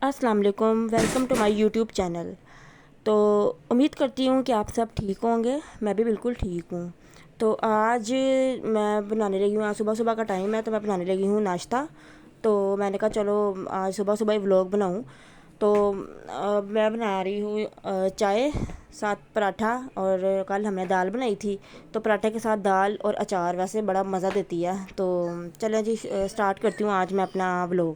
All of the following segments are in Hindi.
अस्सलाम वालेकुम, welcome to my YouTube channel. तो उम्मीद करती हूँ कि आप सब ठीक होंगे। मैं भी बिल्कुल ठीक हूँ। तो आज मैं बनाने लगी हूँ, आज सुबह सुबह का टाइम है तो मैं बनाने लगी हूँ नाश्ता। तो मैंने कहा चलो आज सुबह सुबह ही व्लॉग बनाऊँ। तो मैं बना रही हूँ चाय साथ पराठा। और कल हमने दाल बनाई थी, तो पराठे के साथ दाल और अचार वैसे बड़ा मज़ा देती है। तो चलें जी, स्टार्ट करती हूँ आज मैं अपना व्लॉग।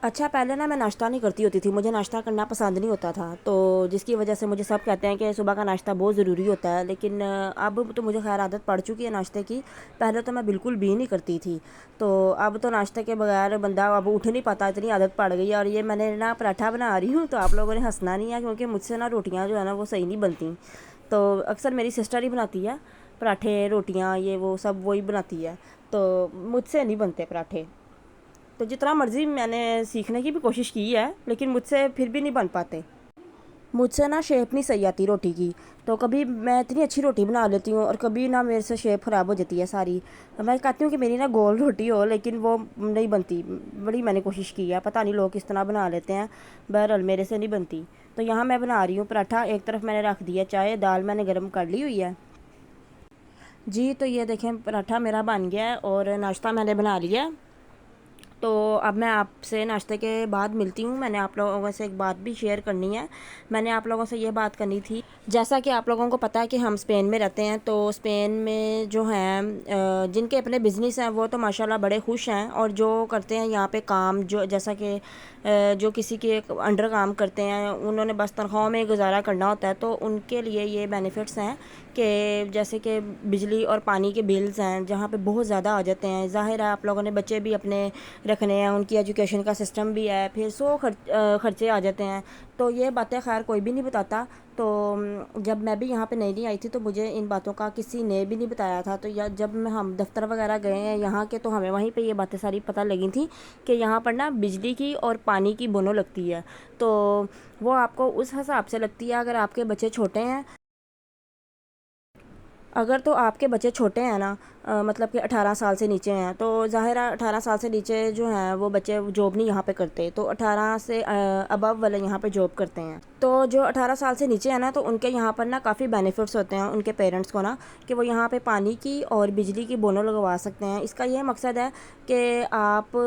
अच्छा, पहले ना मैं नाश्ता नहीं करती होती थी, मुझे नाश्ता करना पसंद नहीं होता था, तो जिसकी वजह से मुझे सब कहते हैं कि सुबह का नाश्ता बहुत ज़रूरी होता है। लेकिन अब तो मुझे खैर आदत पड़ चुकी है नाश्ते की। पहले तो मैं बिल्कुल भी नहीं करती थी। तो अब तो नाश्ते के बगैर बंदा अब उठ नहीं पाता, इतनी आदत पड़ गई है। और ये मैंने ना पराठा बना रही हूँ तो आप लोगों ने हंसना नहीं है, क्योंकि मुझसे ना रोटियाँ जो है ना वो सही नहीं बनती। तो अक्सर मेरी सिस्टर ही बनाती है पराठे, रोटियाँ, ये वो सब वही बनाती है। तो मुझसे नहीं बनते पराठे। तो जितना मर्ज़ी मैंने सीखने की भी कोशिश की है, लेकिन मुझसे फिर भी नहीं बन पाते। मुझसे ना शेप नहीं सही आती रोटी की। तो कभी मैं इतनी अच्छी रोटी बना लेती हूँ और कभी ना मेरे से शेप ख़राब हो जाती है सारी। मैं कहती हूँ कि मेरी ना गोल रोटी हो, लेकिन वो नहीं बनती। बड़ी मैंने कोशिश की है, पता नहीं लोग किस तरह बना लेते हैं। बहरहाल मेरे से नहीं बनती। तो यहाँ मैं बना रही हूँ पराठा। एक तरफ मैंने रख दिया चाय, दाल मैंने गर्म कर ली हुई है जी। तो ये देखें पराठा मेरा बन गया है और नाश्ता मैंने बना लिया है। तो अब मैं आपसे नाश्ते के बाद मिलती हूँ। मैंने आप लोगों से एक बात भी शेयर करनी है। मैंने आप लोगों से ये बात करनी थी, जैसा कि आप लोगों को पता है कि हम स्पेन में रहते हैं। तो स्पेन में जो हैं जिनके अपने बिज़नेस हैं वो तो माशाल्लाह बड़े खुश हैं। और जो करते हैं यहाँ पे काम, जो जैसा कि जो किसी के अंडर काम करते हैं, उन्होंने बस तनख्वाह में गुजारा करना होता है। तो उनके लिए ये बेनिफिट्स हैं कि जैसे कि बिजली और पानी के बिल्स हैं जहाँ पे बहुत ज़्यादा आ जाते हैं। ज़ाहिर है आप लोगों ने बच्चे भी अपने रखने हैं, उनकी एजुकेशन का सिस्टम भी है, फिर खर्चे आ जाते हैं। तो ये बातें खैर कोई भी नहीं बताता। तो जब मैं भी यहाँ पे नई नई आई थी तो मुझे इन बातों का किसी ने भी नहीं बताया था। तो या जब हम दफ्तर वगैरह गए हैं यहाँ के, तो हमें वहीं पे ये बातें सारी पता लगी थी कि यहाँ पर ना बिजली की और पानी की दोनों लगती है। तो वो आपको उस हिसाब से लगती है अगर आपके बच्चे छोटे हैं। अगर तो आपके बच्चे छोटे हैं ना, मतलब कि 18 साल से नीचे हैं, तो ज़ाहिर है 18 साल से नीचे जो हैं वो बच्चे जॉब नहीं यहाँ पे करते। तो 18 से अबव वाले यहाँ पे जॉब करते हैं। तो जो 18 साल से नीचे हैं ना, तो उनके यहाँ पर ना काफ़ी बेनिफिट्स होते हैं उनके पेरेंट्स को ना, कि वो यहाँ पे पानी की और बिजली की दोनों लगवा सकते हैं। इसका ये मकसद है कि आप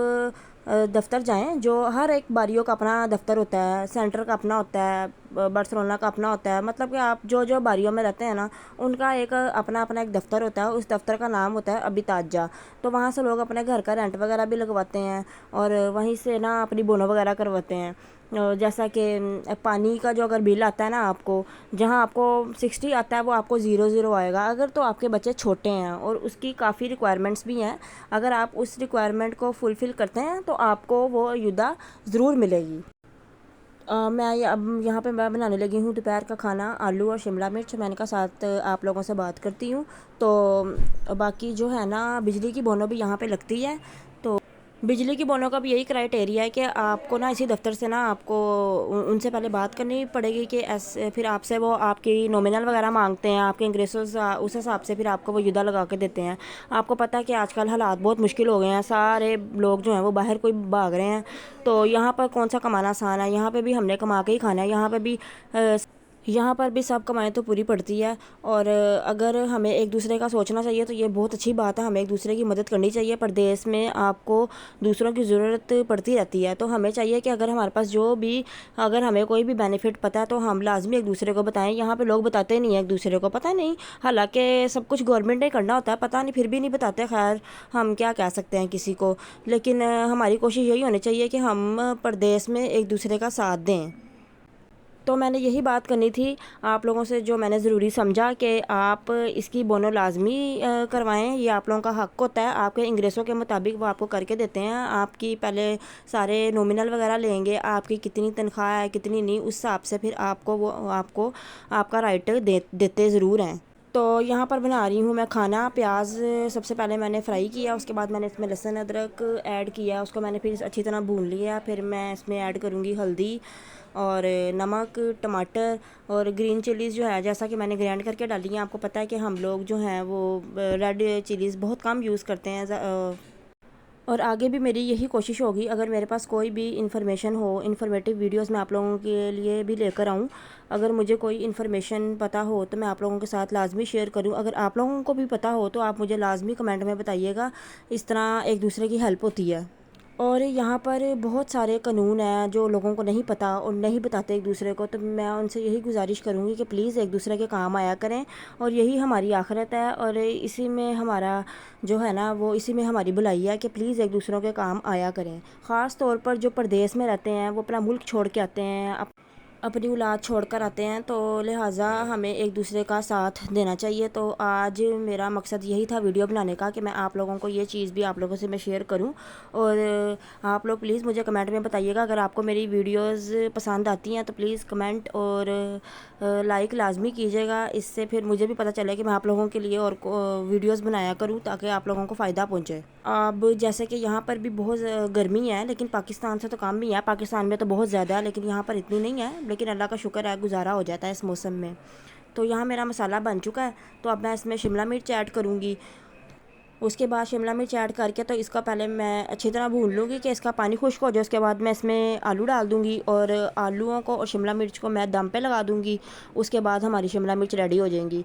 दफ्तर जाएं। जो हर एक बारियों का अपना दफ्तर होता है, सेंटर का अपना होता है, बार्सिलोना का अपना होता है। मतलब कि आप जो जो बारियों में रहते हैं ना, उनका एक अपना अपना एक दफ़्तर होता है। उस दफ़्तर का नाम होता है अभी ताजा। तो वहाँ से लोग अपने घर का रेंट वगैरह भी लगवाते हैं और वहीं से ना अपनी बोनो वगैरह करवाते हैं। जैसा कि पानी का जो अगर बिल आता है ना आपको, जहाँ आपको 60 आता है वो आपको 00 आएगा। अगर तो आपके बच्चे छोटे हैं और उसकी काफ़ी रिक्वायरमेंट्स भी हैं, अगर आप उस रिक्वायरमेंट को फुलफ़िल करते हैं तो आपको वो युदा ज़रूर मिलेगी। अब यहाँ पे मैं बनाने लगी हूँ दोपहर का खाना, आलू और शिमला मिर्च। मैंने कहा साथ आप लोगों से बात करती हूँ। तो बाकी जो है ना बिजली की बोनों भी यहाँ पे लगती है। तो बिजली की बोनों का भी यही क्राइटेरिया है कि आपको ना इसी दफ्तर से ना आपको उनसे पहले बात करनी पड़ेगी कि ऐसे फिर आपसे वो आपकी नॉमिनल वगैरह मांगते हैं, आपके इंग्रेसोस उस हिसाब से फिर आपको वो युदा लगा के देते हैं। आपको पता है कि आजकल हालात बहुत मुश्किल हो गए हैं, सारे लोग जो हैं वो बाहर कोई भाग रहे हैं। तो यहाँ पर कौन सा कमाना आसान है, यहाँ पे भी हमने कमा के ही खाना है। यहाँ पर भी सब कमाई तो पूरी पड़ती है। और अगर हमें एक दूसरे का सोचना चाहिए तो ये बहुत अच्छी बात है, हमें एक दूसरे की मदद करनी चाहिए। परदेश में आपको दूसरों की ज़रूरत पड़ती रहती है। तो हमें चाहिए कि अगर हमारे पास जो भी, अगर हमें कोई भी बेनिफिट पता है तो हम लाजमी एक दूसरे को बताएं। यहाँ पे लोग बताते नहीं हैं एक दूसरे को, पता नहीं, हालांकि सब कुछ गवर्नमेंट ने करना होता है, पता नहीं फिर भी नहीं बताते। खैर हम क्या कह सकते हैं किसी को। लेकिन हमारी कोशिश यही होनी चाहिए कि हम परदेश में एक दूसरे का साथ दें। तो मैंने यही बात करनी थी आप लोगों से, जो मैंने ज़रूरी समझा कि आप इसकी बोनो लाजमी करवाएं। ये आप लोगों का हक़ होता है, आपके इंग्रेसों के मुताबिक वो आपको करके देते हैं। आपकी पहले सारे नॉमिनल वगैरह लेंगे, आपकी कितनी तनख्वाह है कितनी नहीं, उस हिसाब से फिर आपको आपका राइट देते ज़रूर हैं। तो यहाँ पर बना रही हूँ मैं खाना। प्याज सबसे पहले मैंने फ्राई किया, उसके बाद मैंने इसमें लहसुन अदरक ऐड किया, उसको मैंने फिर अच्छी तरह भून लिया। फिर मैं इसमें ऐड करूँगी हल्दी और नमक, टमाटर और ग्रीन चिलीज़ जो है, जैसा कि मैंने ग्राइंड करके डाली हैं। आपको पता है कि हम लोग जो हैं वो रेड चिलीज़ बहुत कम यूज़ करते हैं। और आगे भी मेरी यही कोशिश होगी, अगर मेरे पास कोई भी इन्फॉर्मेशन हो, इन्फॉर्मेटिव वीडियोस मैं आप लोगों के लिए भी लेकर आऊँ। अगर मुझे कोई इन्फॉर्मेशन पता हो तो मैं आप लोगों के साथ लाजमी शेयर करूँ। अगर आप लोगों को भी पता हो तो आप मुझे लाजमी कमेंट में बताइएगा। इस तरह एक दूसरे की हेल्प होती है। और यहाँ पर बहुत सारे कानून हैं जो लोगों को नहीं पता और नहीं बताते एक दूसरे को, तो मैं उनसे यही गुजारिश करूँगी कि प्लीज़ एक दूसरे के काम आया करें। और यही हमारी आखिरत है, और इसी में हमारा जो है ना, वो इसी में हमारी भलाई है कि प्लीज़ एक दूसरों के काम आया करें। ख़ास तौर पर जो परदेश में रहते हैं, वो अपना मुल्क छोड़ के आते हैं, अपनी औलाद छोड़कर आते हैं, तो लिहाजा हमें एक दूसरे का साथ देना चाहिए। तो आज मेरा मकसद यही था वीडियो बनाने का, कि मैं आप लोगों को ये चीज़ भी आप लोगों से मैं शेयर करूं। और आप लोग प्लीज़ मुझे कमेंट में बताइएगा, अगर आपको मेरी वीडियोस पसंद आती हैं तो प्लीज़ कमेंट और लाइक लाजमी कीजिएगा। इससे फिर मुझे भी पता चले कि मैं आप लोगों के लिए और वीडियोस बनाया करूं, ताकि आप लोगों को फ़ायदा पहुंचे। अब जैसे कि यहाँ पर भी बहुत गर्मी है, लेकिन पाकिस्तान से तो कम ही है। पाकिस्तान में तो बहुत ज़्यादा है, लेकिन यहाँ पर इतनी नहीं है। लेकिन अल्लाह का शुक्र है, गुजारा हो जाता है इस मौसम में। तो यहाँ मेरा मसाला बन चुका है, तो अब मैं इसमें शिमला मिर्च ऐड करूँगी। उसके बाद शिमला मिर्च ऐड करके तो इसका पहले मैं अच्छी तरह भून लूँगी कि इसका पानी खुश्क हो जाए। उसके बाद मैं इसमें आलू डाल दूँगी, और आलूओं को और शिमला मिर्च को मैं दम पे लगा दूँगी। उसके बाद हमारी शिमला मिर्च रेडी हो जाएंगी।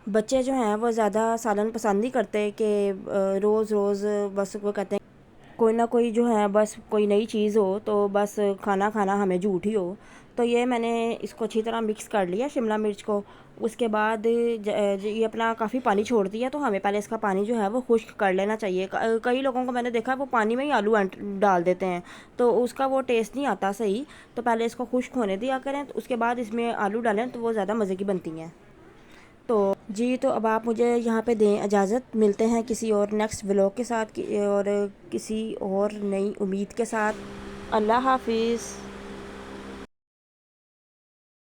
बच्चे जो हैं वो ज़्यादा सालन पसंद नहीं करते, कि रोज़ रोज़ बस वो कहते हैं कोई ना कोई जो है, बस कोई नई चीज़ हो तो बस खाना खाना हमें झूठ ही हो। तो ये मैंने इसको अच्छी तरह मिक्स कर लिया शिमला मिर्च को। उसके बाद ये अपना काफ़ी पानी छोड़ती है, तो हमें पहले इसका पानी जो है वो खुश्क कर लेना चाहिए। कई लोगों को मैंने देखा है वो पानी में ही आलू डाल देते हैं, तो उसका वो टेस्ट नहीं आता सही। तो पहले इसको खुश्क होने दिया करें, तो उसके बाद इसमें आलू डालें तो वो ज़्यादा मज़े की बनती हैं। तो जी, तो अब आप मुझे यहाँ पे दें इजाज़त। मिलते हैं किसी और नेक्स्ट व्लॉग के साथ और किसी और नई उम्मीद के साथ। अल्लाह हाफिज़।